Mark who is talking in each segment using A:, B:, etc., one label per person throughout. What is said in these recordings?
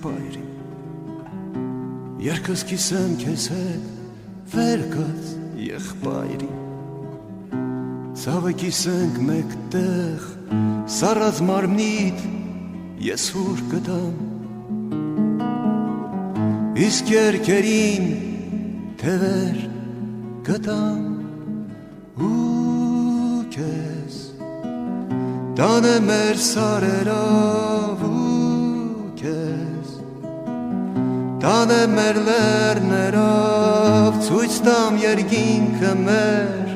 A: եղբայրին Երկս կիսեմ քեզ հետ վերկաց եղբայրին Ցավը կիսենք մեկտեղ սառած մարմնիդ ես հուր կտամ Իսկ երկերին թևեր կտամ ու քեզ տանեմ մեր սարերով ու քեզ տանեմ մեր լեռներով ցույց տամ երկինքը մեր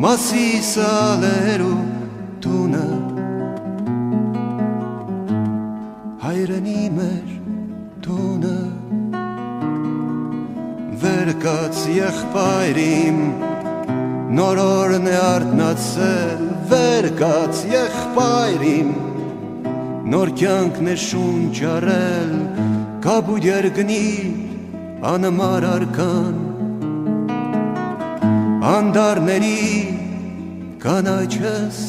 A: Մասիսալերու տունը հայրենի մեր տունը Վերկաց եղբայրիմ նորորն է արթնացել Վերկաց եղբայրիմ նոր կյանքն է շունչ առել Կապույտ երկնի անմար արքան Անդարների կանաչս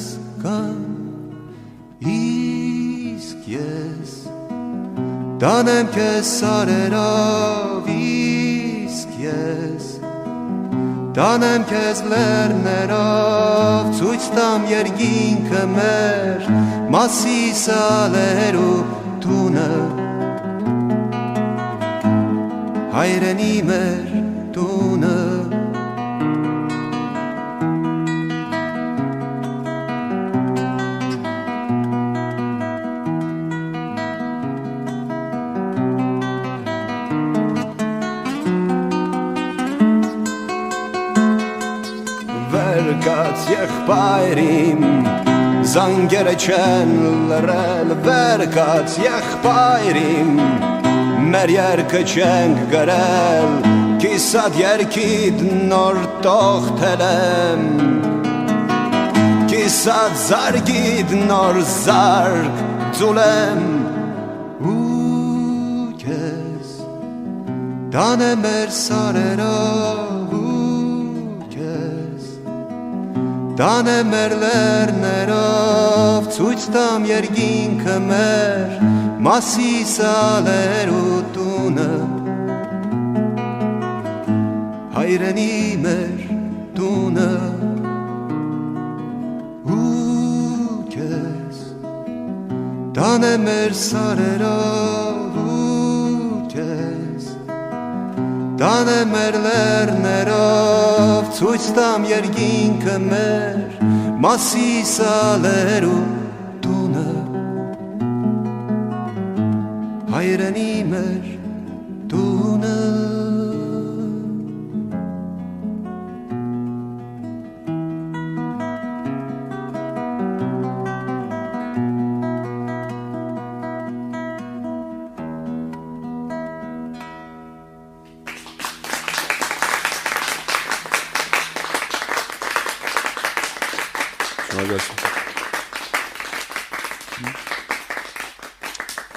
A: կան Իսկ ես տանեմ քեզ սարերով Իսկ ես տանեմ քեզ լեռներով Ցույց տամ երկինքը մեր Մասիսալերու տունը Հայրենի մեր տունը Վերկաց եղբայրիմ զանգերը չեն լռել Վերկաց եղբայրիմ մեր երկը չենք գրել Կիսատ երկիդ նոր տողթել եմ Կիսատ զարգիդ նոր զարգ ձուլեմ ու քեզ տանեմ մեր սարերով Տանեմ մեր լեռներով ցույց տամ երկինքը մեր Մասիսալերու տունը հայրենի մեր տունը ու քեզ տանեմ մեր սարերով ու քեզ տանեմ մեր լեռներով ցույց տամ երկինքը մեր Մասիսալերու տունը հայրենի մեր տունը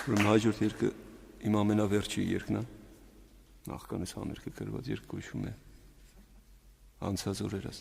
A: Ուրեմն հաջորդ երկը իմ ամենավերջի երկն է նախքանից համերգը գրված երկ կոչվում է անցած օրերս